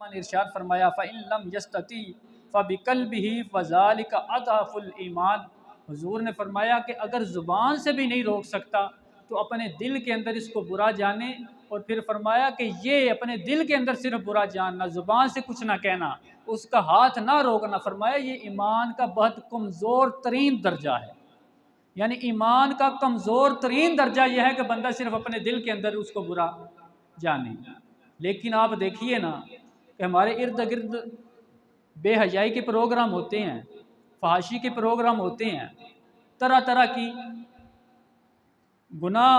نے ارشاد فرمایا فَإِن لَّمْ يَسْتَطِعْ فَبِقَلْبِهِ فَذَلِكَ أَضْعَفُ الْإِيمَانِ۔ حضور نے فرمایا کہ اگر زبان سے بھی نہیں روک سکتا تو اپنے دل کے اندر اس کو برا جانے، اور پھر فرمایا کہ یہ اپنے دل کے اندر صرف برا جاننا، زبان سے کچھ نہ کہنا، اس کا ہاتھ نہ روکنا، فرمایا یہ ایمان کا بہت کمزور ترین درجہ ہے۔ یعنی ایمان کا کمزور ترین درجہ یہ ہے کہ بندہ صرف اپنے دل کے اندر اس کو برا جانے۔ لیکن آپ دیکھیے نا کہ ہمارے ارد گرد بے حیائی کے پروگرام ہوتے ہیں، فحاشی کے پروگرام ہوتے ہیں، طرح طرح کی گناہ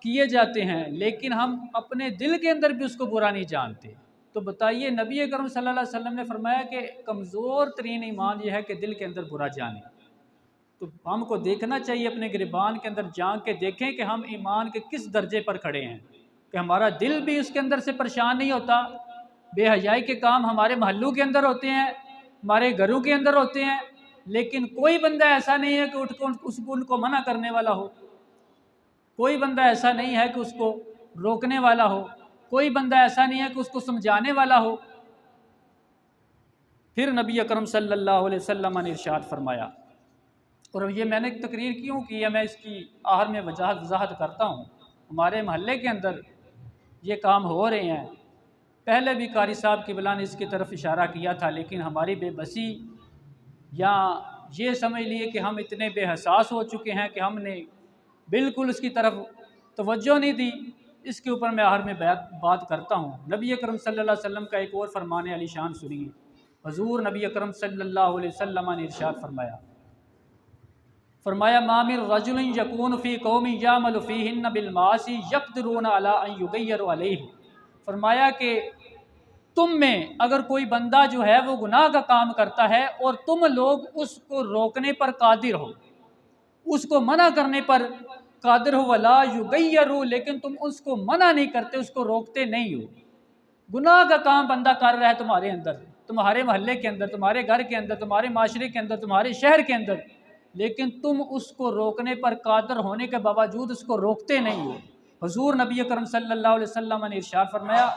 کیے جاتے ہیں، لیکن ہم اپنے دل کے اندر بھی اس کو برا نہیں جانتے۔ تو بتائیے نبی اکرم صلی اللہ علیہ وسلم نے فرمایا کہ کمزور ترین ایمان یہ ہے کہ دل کے اندر برا جانے۔ تو ہم کو دیکھنا چاہیے، اپنے گریبان کے اندر جھانک کے دیکھیں کہ ہم ایمان کے کس درجے پر کھڑے ہیں، کہ ہمارا دل بھی اس کے اندر سے پریشان نہیں ہوتا۔ بے حیائی کے کام ہمارے محلوں کے اندر ہوتے ہیں، ہمارے گھروں کے اندر ہوتے ہیں، لیکن کوئی بندہ ایسا نہیں ہے کہ اٹھ کر ان کو منع کرنے والا ہو، کوئی بندہ ایسا نہیں ہے کہ اس کو روکنے والا ہو، کوئی بندہ ایسا نہیں ہے کہ اس کو سمجھانے والا ہو۔ پھر نبی اکرم صلی اللہ علیہ وسلم نے ارشاد فرمایا، اور یہ میں نے تقریر کیوں کی ہے، میں اس کی آخر میں وضاحت کرتا ہوں۔ ہمارے محلے کے اندر یہ کام ہو رہے ہیں، پہلے بھی قاری صاحب کی بلا نے اس کی طرف اشارہ کیا تھا، لیکن ہماری بے بسی یا یہ سمجھ لیے کہ ہم اتنے بے حساس ہو چکے ہیں کہ ہم نے بالکل اس کی طرف توجہ نہیں دی۔ اس کے اوپر میں آخر میں بات کرتا ہوں۔ نبی اکرم صلی اللہ علیہ وسلم کا ایک اور فرمان علی شان سنیے۔ حضور نبی اکرم صلی اللہ علیہ وسلم نے ارشاد فرمایا ما من رجل یکون فی قوم یعمل فیہن بالمعاصی یقدرون علی ان یغیروا علیہ۔ فرمایا کہ تم میں اگر کوئی بندہ جو ہے وہ گناہ کا کام کرتا ہے اور تم لوگ اس کو روکنے پر قادر ہو، اس کو منع کرنے پر قادر ہو، ولا یغیروا، لیکن تم اس کو منع نہیں کرتے، اس کو روکتے نہیں ہو۔ گناہ کا کام بندہ کر رہا ہے تمہارے اندر، تمہارے محلے کے اندر، تمہارے گھر کے اندر، تمہارے معاشرے کے اندر، تمہارے شہر کے اندر، لیکن تم اس کو روکنے پر قادر ہونے کے باوجود اس کو روکتے نہیں ہو۔ حضور نبی اکرم صلی اللہ علیہ وسلم نے ارشاد فرمایا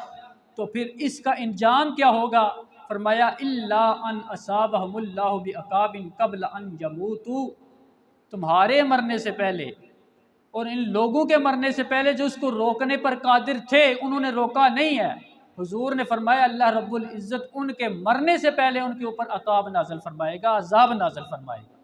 تو پھر اس کا انجام کیا ہوگا؟ فرمایا الا ان اصابہم اللہ بعقاب قبل ان یموتوا، تمہارے مرنے سے پہلے اور ان لوگوں کے مرنے سے پہلے جو اس کو روکنے پر قادر تھے انہوں نے روکا نہیں ہے، حضور نے فرمایا اللہ رب العزت ان کے مرنے سے پہلے ان کے اوپر عقاب نازل فرمائے گا، عذاب نازل فرمائے گا۔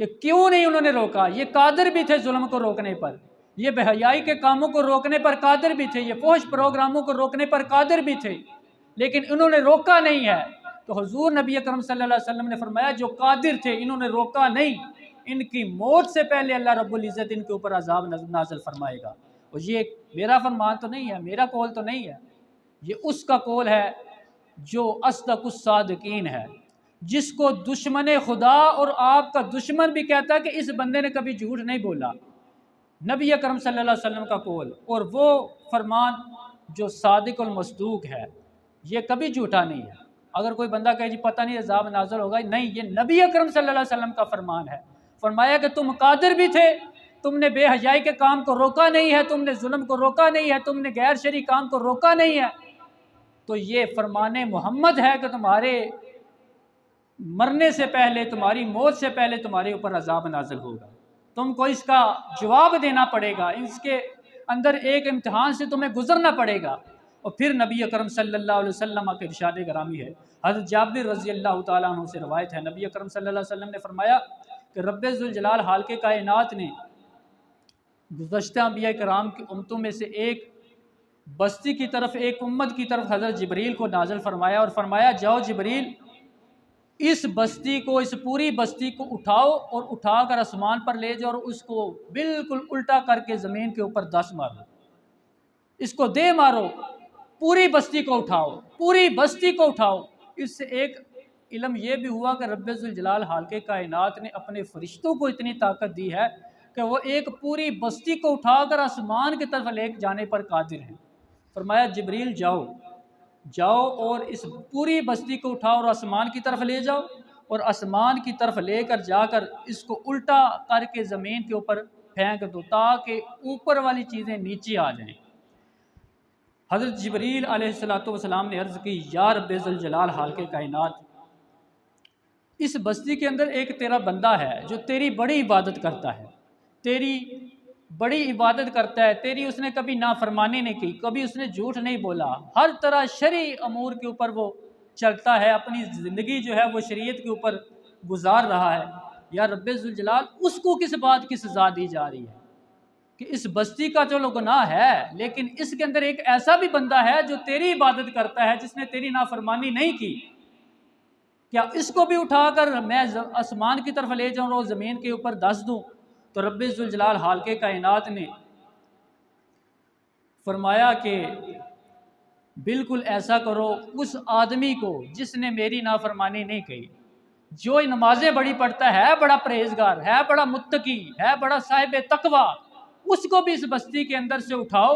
کہ کیوں نہیں انہوں نے روکا؟ یہ قادر بھی تھے ظلم کو روکنے پر، یہ بے حیائی کے کاموں کو روکنے پر قادر بھی تھے، یہ فحش پروگراموں کو روکنے پر قادر بھی تھے، لیکن انہوں نے روکا نہیں ہے۔ تو حضور نبی اکرم صلی اللہ علیہ وسلم نے فرمایا جو قادر تھے انہوں نے روکا نہیں، ان کی موت سے پہلے اللہ رب العزت ان کے اوپر عذاب نازل فرمائے گا۔ اور یہ میرا فرمان تو نہیں ہے، میرا قول تو نہیں ہے، یہ اس کا قول ہے جو اصدق الصادقین ہے، جس کو دشمن خدا اور آپ کا دشمن بھی کہتا ہے کہ اس بندے نے کبھی جھوٹ نہیں بولا، نبی اکرم صلی اللہ علیہ وسلم کا قول، اور وہ فرمان جو صادق المصدوق ہے، یہ کبھی جھوٹا نہیں ہے۔ اگر کوئی بندہ کہے جی پتہ نہیں عذاب نازل ہوگا، نہیں، یہ نبی اکرم صلی اللہ علیہ وسلم کا فرمان ہے۔ فرمایا کہ تم قادر بھی تھے، تم نے بے حیائی کے کام کو روکا نہیں ہے، تم نے ظلم کو روکا نہیں ہے، تم نے غیر شرعی کام کو روکا نہیں ہے، تو یہ فرمان محمد ہے کہ تمہارے مرنے سے پہلے، تمہاری موت سے پہلے تمہارے اوپر عذاب نازل ہوگا، تم کو اس کا جواب دینا پڑے گا، اس کے اندر ایک امتحان سے تمہیں گزرنا پڑے گا۔ اور پھر نبی اکرم صلی اللہ علیہ وسلم کے ارشاد گرامی ہے، حضرت جابر رضی اللہ تعالیٰ عنہ سے روایت ہے، نبی اکرم صلی اللہ علیہ وسلم نے فرمایا کہ رب ذوالجلال خالق کائنات نے گزشتہ انبیاء کرام کی امتوں میں سے ایک بستی کی طرف، ایک امت کی طرف حضرت جبریل کو نازل فرمایا اور فرمایا جاؤ جبریل اس بستی کو، اس پوری بستی کو اٹھاؤ اور اٹھا کر آسمان پر لے جاؤ اور اس کو بالکل الٹا کر کے زمین کے اوپر دس مارو، اس کو دے مارو، پوری بستی کو اٹھاؤ، پوری بستی کو اٹھاؤ۔ اس سے ایک علم یہ بھی ہوا کہ رب ذوالجلال خالق کائنات نے اپنے فرشتوں کو اتنی طاقت دی ہے کہ وہ ایک پوری بستی کو اٹھا کر آسمان کی طرف لے جانے پر قادر ہیں۔ فرمایا جبریل جاؤ اور اس پوری بستی کو اٹھاؤ اور آسمان کی طرف لے جاؤ، اور آسمان کی طرف لے کر جا کر اس کو الٹا کر کے زمین کے اوپر پھینک دو تاکہ اوپر والی چیزیں نیچے آ جائیں۔ حضرت جبریل علیہ السلام نے عرض کی یا رب ذوالجلال خالق کائنات، اس بستی کے اندر ایک تیرا بندہ ہے جو تیری بڑی عبادت کرتا ہے، تیری بڑی عبادت کرتا ہے، تیری اس نے کبھی نافرمانی نہیں کی، کبھی اس نے جھوٹ نہیں بولا، ہر طرح شرعی امور کے اوپر وہ چلتا ہے، اپنی زندگی جو ہے وہ شریعت کے اوپر گزار رہا ہے۔ یا رب ذوالجلال، اس کو کس بات کی سزا دی جا رہی ہے کہ اس بستی کا چلو گناہ ہے، لیکن اس کے اندر ایک ایسا بھی بندہ ہے جو تیری عبادت کرتا ہے، جس نے تیری نافرمانی نہیں کی، کیا اس کو بھی اٹھا کر میں آسمان کی طرف لے جاؤں اور زمین کے اوپر دس دوں؟ تو رب ذوالجلال خالق کائنات نے فرمایا کہ بالکل ایسا کرو، اس آدمی کو جس نے میری نافرمانی نہیں کی، جو نمازیں بڑی پڑھتا ہے، بڑا پرہیزگار ہے، بڑا متقی ہے، بڑا صاحب تقوی، اس کو بھی اس بستی کے اندر سے اٹھاؤ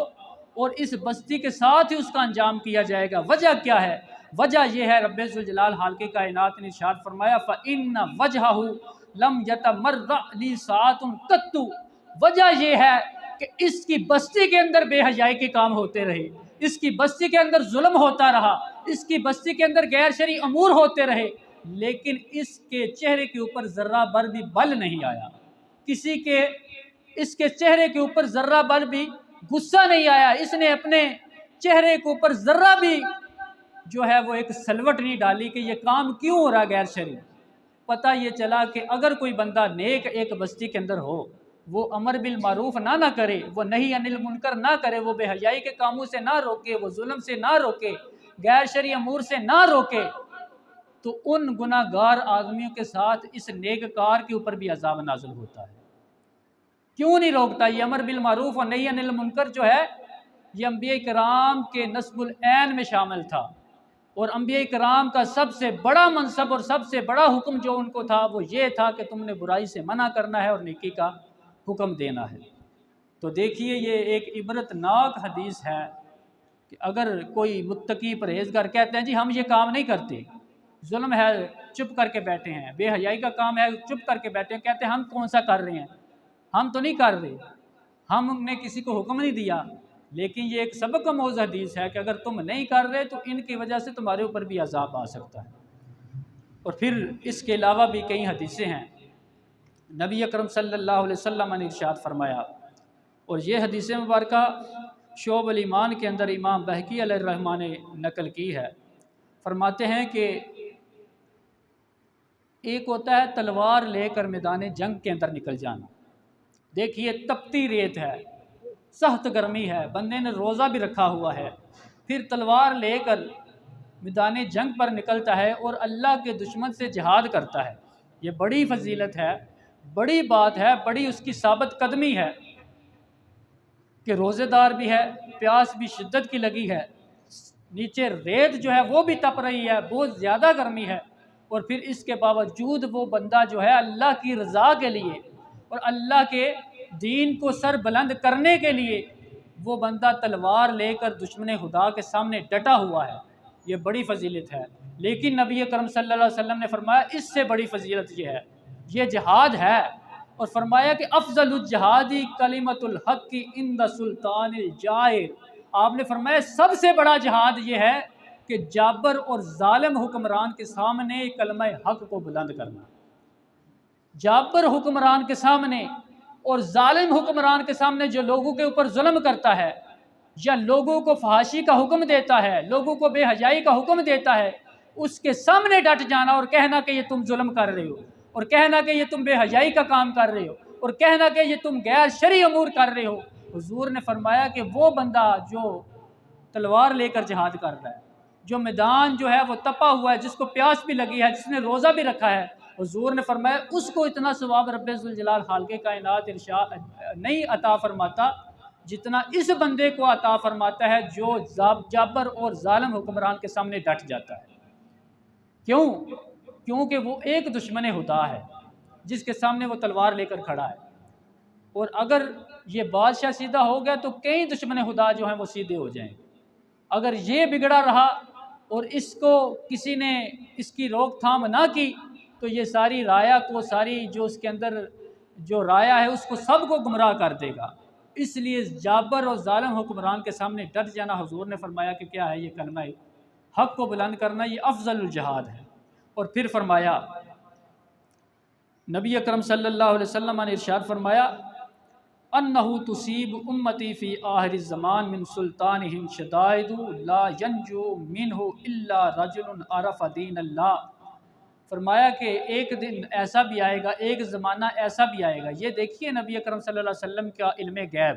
اور اس بستی کے ساتھ ہی اس کا انجام کیا جائے گا۔ وجہ کیا ہے؟ وجہ یہ ہے، رب ذوالجلال خالق کائنات نے ارشاد فرمایا فَإِنَّ وَجْهَهُ لَمْ يَتَمَرَّ لِي سَاعَةٌ قَطُّ، وجہ یہ ہے کہ اس کی بستی کے اندر بے حیائی کے کام ہوتے رہے، اس کی بستی کے اندر ظلم ہوتا رہا، اس کی بستی کے اندر غیر شرعی امور ہوتے رہے، لیکن اس کے چہرے کے اوپر ذرہ بر بھی بل نہیں آیا، اس کے چہرے کے اوپر ذرہ بر بھی غصہ نہیں آیا، اس نے اپنے چہرے کے اوپر ذرہ بھی جو ہے وہ ایک سلوٹ نہیں ڈالی کہ یہ کام کیوں ہو رہا غیر شرعی۔ پتہ یہ چلا کہ اگر کوئی بندہ نیک ایک بستی کے اندر ہو، وہ امر بالمعروف نہ کرے، وہ نہی عن المنکر نہ کرے، وہ بے حیائی کے کاموں سے نہ روکے، وہ ظلم سے نہ روکے، غیر شرعی امور سے نہ روکے، تو ان گناہ گار آدمیوں کے ساتھ اس نیک کار کے اوپر بھی عذاب نازل ہوتا ہے۔ کیوں نہیں روکتا؟ یہ امر بالمعروف اور نہی عن المنکر جو ہے، یہ انبیاء کرام کے نصب العین میں شامل تھا، اور انبیاء کرام کا سب سے بڑا منصب اور سب سے بڑا حکم جو ان کو تھا وہ یہ تھا کہ تم نے برائی سے منع کرنا ہے اور نیکی کا حکم دینا ہے۔ تو دیکھیے یہ ایک عبرت ناک حدیث ہے کہ اگر کوئی متقی پرہیزگار کہتے ہیں جی ہم یہ کام نہیں کرتے، ظلم ہے چپ کر کے بیٹھے ہیں، بے حیائی کا کام ہے چپ کر کے بیٹھے ہیں، کہتے ہیں ہم کون سا کر رہے ہیں، ہم تو نہیں کر رہے، ہم نے کسی کو حکم نہیں دیا، لیکن یہ ایک سبق آموز حدیث ہے کہ اگر تم نہیں کر رہے تو ان کی وجہ سے تمہارے اوپر بھی عذاب آ سکتا ہے۔ اور پھر اس کے علاوہ بھی کئی حدیثیں ہیں، نبی اکرم صلی اللہ علیہ وسلم نے ارشاد فرمایا، اور یہ حدیث مبارکہ شعب الایمان کے اندر امام بہقی علیہ الرحمہ نے نقل کی ہے، فرماتے ہیں کہ ایک ہوتا ہے تلوار لے کر میدان جنگ کے اندر نکل جانا، دیکھیے تپتی ریت ہے، سخت گرمی ہے، بندے نے روزہ بھی رکھا ہوا ہے، پھر تلوار لے کر میدان جنگ پر نکلتا ہے اور اللہ کے دشمن سے جہاد کرتا ہے۔ یہ بڑی فضیلت ہے، بڑی بات ہے، بڑی اس کی ثابت قدمی ہے کہ روزے دار بھی ہے، پیاس بھی شدت کی لگی ہے، نیچے ریت جو ہے وہ بھی تپ رہی ہے، بہت زیادہ گرمی ہے، اور پھر اس کے باوجود وہ بندہ جو ہے اللہ کی رضا کے لیے اور اللہ کے دین کو سر بلند کرنے کے لیے وہ بندہ تلوار لے کر دشمن خدا کے سامنے ڈٹا ہوا ہے، یہ بڑی فضیلت ہے۔ لیکن نبی کرم صلی اللہ علیہ وسلم نے فرمایا اس سے بڑی فضیلت یہ ہے، یہ جہاد ہے، اور فرمایا کہ افضل الجہادی کلمۃ الحق عند سلطان الجائر، آپ نے فرمایا سب سے بڑا جہاد یہ ہے کہ جابر اور ظالم حکمران کے سامنے کلمہ حق کو بلند کرنا۔ جابر حکمران کے سامنے اور ظالم حکمران کے سامنے جو لوگوں کے اوپر ظلم کرتا ہے یا لوگوں کو فحاشی کا حکم دیتا ہے، لوگوں کو بے حیائی کا حکم دیتا ہے، اس کے سامنے ڈٹ جانا اور کہنا کہ یہ تم ظلم کر رہے ہو، اور کہنا کہ یہ تم بے حیائی کا کام کر رہے ہو، اور کہنا کہ یہ تم غیر شرعی امور کر رہے ہو۔ حضور نے فرمایا کہ وہ بندہ جو تلوار لے کر جہاد کر رہا ہے، جو میدان جو ہے وہ تپا ہوا ہے، جس کو پیاس بھی لگی ہے، جس نے روزہ بھی رکھا ہے، حضور نے فرمایا اس کو اتنا ثواب رب ذوالجلال خالق کائنات ارشاد نہیں عطا فرماتا جتنا اس بندے کو عطا فرماتا ہے جو جابر اور ظالم حکمران کے سامنے ڈٹ جاتا ہے۔ کیوں؟ کیونکہ وہ ایک دشمن خدا ہے جس کے سامنے وہ تلوار لے کر کھڑا ہے، اور اگر یہ بادشاہ سیدھا ہو گیا تو کئی دشمن خدا جو ہیں وہ سیدھے ہو جائیں گے۔ اگر یہ بگڑا رہا اور اس کو کسی نے اس کی روک تھام نہ کی تو یہ ساری رایا کو، ساری جو اس کے اندر جو رایا ہے اس کو سب کو گمراہ کر دے گا۔ اس لیے جابر اور ظالم حکمران کے سامنے ڈٹ جانا، حضور نے فرمایا کہ کیا ہے یہ کلمہ حق کو بلند کرنا، یہ افضل الجہاد ہے۔ اور پھر فرمایا، نبی اکرم صلی اللہ علیہ وسلم نے ارشاد فرمایا، انہو تصیب امتی فی آخر الزمان من سلطانہم شدائد لا ینجو منہ الا رجل عرف دین اللہ۔ فرمایا کہ ایک دن ایسا بھی آئے گا، ایک زمانہ ایسا بھی آئے گا۔ یہ دیکھیے نبی اکرم صلی اللہ علیہ وسلم کا علم غیب،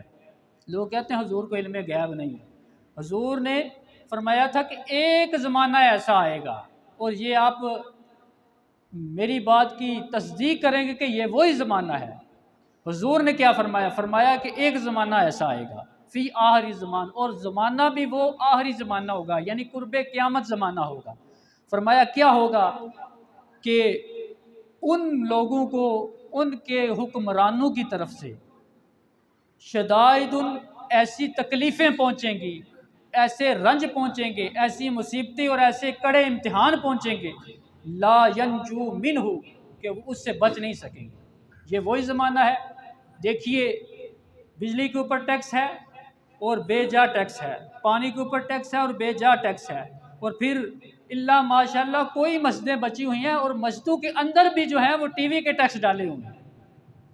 لوگ کہتے ہیں حضور کو علم غیب نہیں ہے، حضور نے فرمایا تھا کہ ایک زمانہ ایسا آئے گا، اور یہ آپ میری بات کی تصدیق کریں گے کہ یہ وہی زمانہ ہے۔ حضور نے کیا فرمایا؟ فرمایا کہ ایک زمانہ ایسا آئے گا فی آخری زمان، اور زمانہ بھی وہ آخری زمانہ ہوگا، یعنی قرب قیامت زمانہ ہوگا۔ فرمایا کیا ہوگا؟ کہ ان لوگوں کو ان کے حکمرانوں کی طرف سے شدائد ایسی تکلیفیں پہنچیں گی، ایسے رنج پہنچیں گے، ایسی مصیبتیں اور ایسے کڑے امتحان پہنچیں گے، لا ینجو منہ، کہ وہ اس سے بچ نہیں سکیں گے۔ یہ وہی زمانہ ہے۔ دیکھیے بجلی کے اوپر ٹیکس ہے اور بے جا ٹیکس ہے، پانی کے اوپر ٹیکس ہے اور بے جا ٹیکس ہے، اور پھر اللہ ماشاء اللہ کوئی مسجدیں بچی ہوئی ہیں اور مسجدوں کے اندر بھی جو ہیں وہ ٹی وی کے ٹیکس ڈالے ہوئے ہیں۔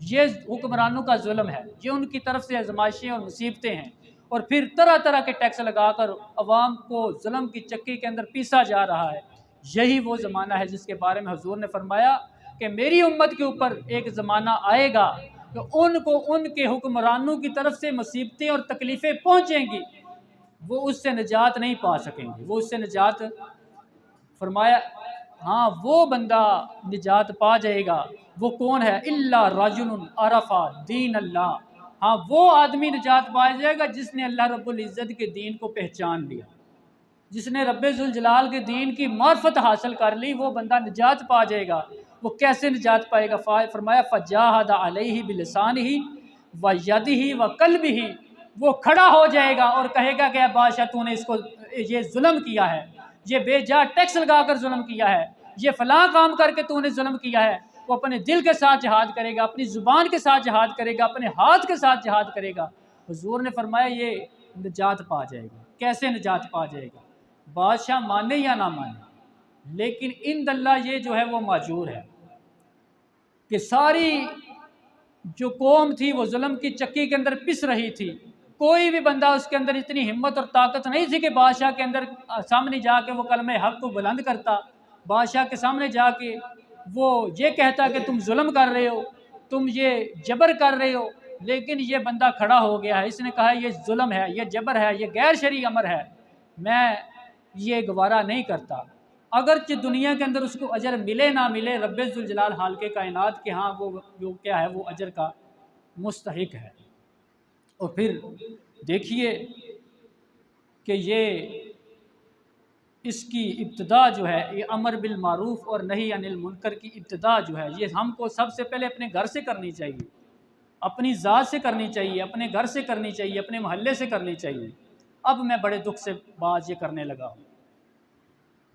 یہ حکمرانوں کا ظلم ہے، یہ ان کی طرف سے آزمائشیں اور مصیبتیں ہیں، اور پھر طرح طرح کے ٹیکس لگا کر عوام کو ظلم کی چکی کے اندر پیسا جا رہا ہے۔ یہی وہ زمانہ ہے جس کے بارے میں حضور نے فرمایا کہ میری امت کے اوپر ایک زمانہ آئے گا کہ ان کو ان کے حکمرانوں کی طرف سے مصیبتیں اور تکلیفیں پہنچیں گی، وہ اس سے نجات نہیں پا سکیں گے، وہ اس سے نجات، فرمایا ہاں وہ بندہ نجات پا جائے گا، وہ کون ہے؟ الا رجل عرف دین اللہ، ہاں وہ آدمی نجات پا جائے گا جس نے اللہ رب العزت کے دین کو پہچان لیا، جس نے رب ذوالجلال کے دین کی معرفت حاصل کر لی، وہ بندہ نجات پا جائے گا۔ وہ کیسے نجات پائے گا؟ فرمایا فجاہد علیہ بلسانہ ویدہ وقلبہ، وہ کھڑا ہو جائے گا اور کہے گا کہ اے بادشاہ تو نے اس کو یہ ظلم کیا ہے، یہ بے جا ٹیکس لگا کر ظلم کیا ہے، یہ فلاں کام کر کے تو نے ظلم کیا ہے۔ وہ اپنے دل کے ساتھ جہاد کرے گا، اپنی زبان کے ساتھ جہاد کرے گا، اپنے ہاتھ کے ساتھ جہاد کرے گا۔ حضور نے فرمایا یہ نجات پا جائے گا۔ کیسے نجات پا جائے گا؟ بادشاہ مانے یا نہ مانے، لیکن عند اللہ یہ جو ہے وہ معجور ہے کہ ساری جو قوم تھی وہ ظلم کی چکی کے اندر پس رہی تھی، کوئی بھی بندہ اس کے اندر اتنی ہمت اور طاقت نہیں تھی کہ بادشاہ کے اندر سامنے جا کے وہ کلمہ حق کو بلند کرتا، بادشاہ کے سامنے جا کے وہ یہ کہتا کہ تم ظلم کر رہے ہو، تم یہ جبر کر رہے ہو، لیکن یہ بندہ کھڑا ہو گیا ہے، اس نے کہا یہ ظلم ہے، یہ جبر ہے، یہ غیر شرعی امر ہے، میں یہ گوارا نہیں کرتا۔ اگرچہ دنیا کے اندر اس کو اجر ملے نہ ملے، رب ذوالجلال حال کے کائنات کے ہاں وہ جو کیا ہے وہ اجر کا مستحق ہے۔ اور پھر دیکھیے کہ یہ اس کی ابتدا جو ہے، یہ امر بالمعروف اور نہی عن المنکر کی ابتدا جو ہے، یہ ہم کو سب سے پہلے اپنے گھر سے کرنی چاہیے، اپنی ذات سے کرنی چاہیے، اپنے گھر سے کرنی چاہیے، اپنے محلے سے کرنی چاہیے۔ اب میں بڑے دکھ سے بات یہ کرنے لگا ہوں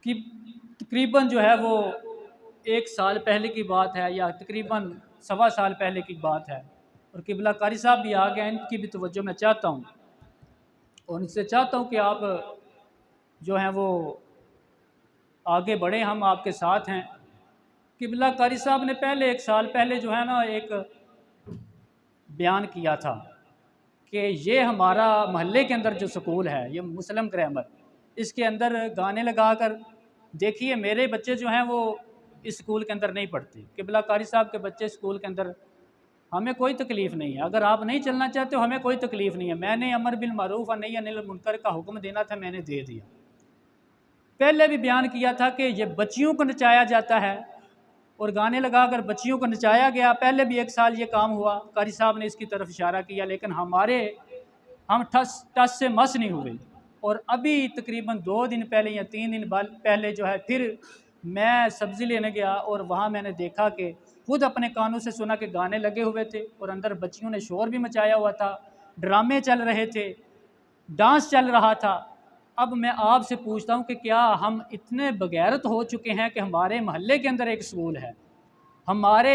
کہ تقریباً جو ہے وہ 1 سال پہلے کی بات ہے، یا تقریباً 1.25 سال پہلے کی بات ہے، اور قبلہ قاری صاحب بھی آ گئے، ان کی بھی توجہ میں چاہتا ہوں، اور ان سے چاہتا ہوں کہ آپ جو ہیں وہ آگے بڑھیں، ہم آپ کے ساتھ ہیں۔ قبلہ قاری صاحب نے پہلے 1 سال پہلے جو ہے نا ایک بیان کیا تھا کہ یہ ہمارا محلے کے اندر جو سکول ہے، یہ مسلم گرامر، اس کے اندر گانے لگا کر، دیکھیے میرے بچے جو ہیں وہ اس سکول کے اندر نہیں پڑھتے، قبلہ قاری صاحب کے بچے سکول کے اندر، ہمیں کوئی تکلیف نہیں ہے، اگر آپ نہیں چلنا چاہتے ہو ہمیں کوئی تکلیف نہیں ہے، میں نے امر بالمعروف اور نہی عن المنکر کا حکم دینا تھا، میں نے دے دیا۔ پہلے بھی بیان کیا تھا کہ یہ بچیوں کو نچایا جاتا ہے اور گانے لگا کر بچیوں کو نچایا گیا، پہلے بھی 1 سال یہ کام ہوا، قاری صاحب نے اس کی طرف اشارہ کیا، لیکن ہم ٹس سے مس نہیں ہوئے، اور ابھی تقریباً 2 دن پہلے یا 3 دن پہلے جو ہے پھر میں سبزی لینے گیا، اور وہاں میں نے دیکھا کہ خود اپنے کانوں سے سنا کہ گانے لگے ہوئے تھے، اور اندر بچیوں نے شور بھی مچایا ہوا تھا، ڈرامے چل رہے تھے، ڈانس چل رہا تھا۔ اب میں آپ سے پوچھتا ہوں کہ کیا ہم اتنے بغیرت ہو چکے ہیں کہ ہمارے محلے کے اندر ایک سکول ہے، ہمارے